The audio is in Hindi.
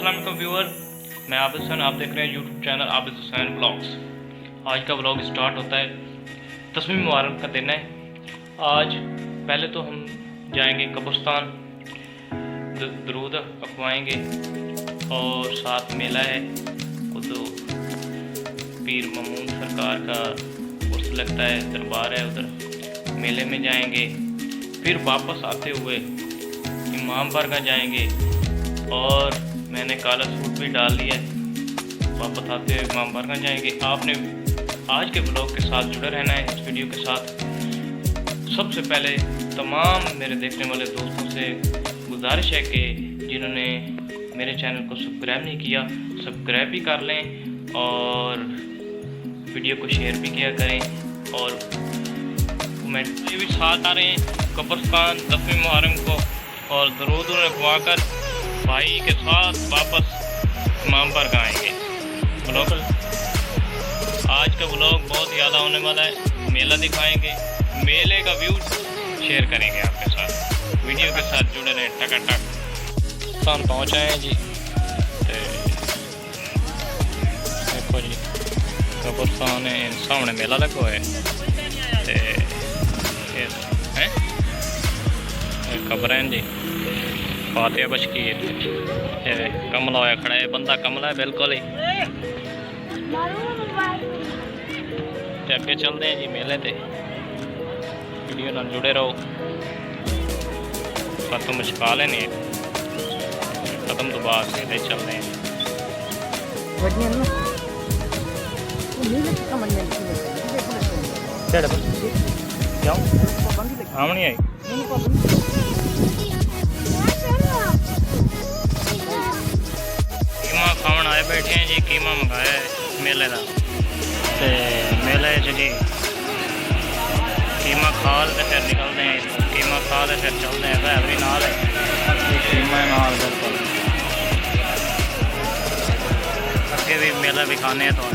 अस्सलाम वालेकुम व्यूअर, मैं आबिद हुसैन, आप देख रहे हैं YouTube channel Abid Hussain vlogs. आज का व्लॉग स्टार्ट होता है, दसवीं मुहर्रम का दिन है। आज पहले तो हम जाएंगे कब्रस्तान, दरूद अखवाएंगे और साथ मेला है, वो तो पीर ममून सरकार का उर्स लगता है, दरबार है, उधर मेले में जाएंगे। फिर वापस आते हुए इमाम बरगा जाएंगे और मैंने काला सूट भी डाल लिया है। वापस आते हुए इमाम बरगा जाएंगे। आपने आज के ब्लॉग के साथ जुड़े रहना है, इस वीडियो के साथ। सबसे पहले तमाम मेरे देखने वाले दोस्तों से गुजारिश है कि जिन्होंने मेरे चैनल को सब्सक्राइब नहीं किया, सब्सक्राइब भी कर लें और वीडियो को शेयर भी किया करें। और कमेंट भी साथ आ रहे हैं कब्रस्तान 10वीं मुहर्रम को, और दरूद रखवाकर भाई के साथ वापस इमाम पर आएंगे। ब्लॉग आज का ब्लॉग बहुत ज़्यादा होने वाला है। मेला दिखाएंगे, मेले का व्यू शेयर करेंगे आपके साथ। वीडियो के साथ जुड़े रहें। टकाटक स्थान पहुँच आए हैं जी। देखो जी कब्रस्तान है, सामने मेला लगा है। कब्रें जी पाते बचकी कमला होया खड़ा है, बंदा कमला है बिल्कुल ही। ते अगे चलते हैं जी मेले ते, वीडियो नाल जुड़े रहो। खत्म छका लेने, खत्म तो बाद मेले चलते हैं। हाँ नहीं आई कीमा खावन आए बैठे हैं जी। कीमा मंगाया है मेले का, ते मेले जी कीमा खा ले फिर निकलते हैं। कीमा खा ले फिर चलते हैं। वह भी नाल है, कीमा नाल बिल्कुल। अगे भी मेला भी खाने तो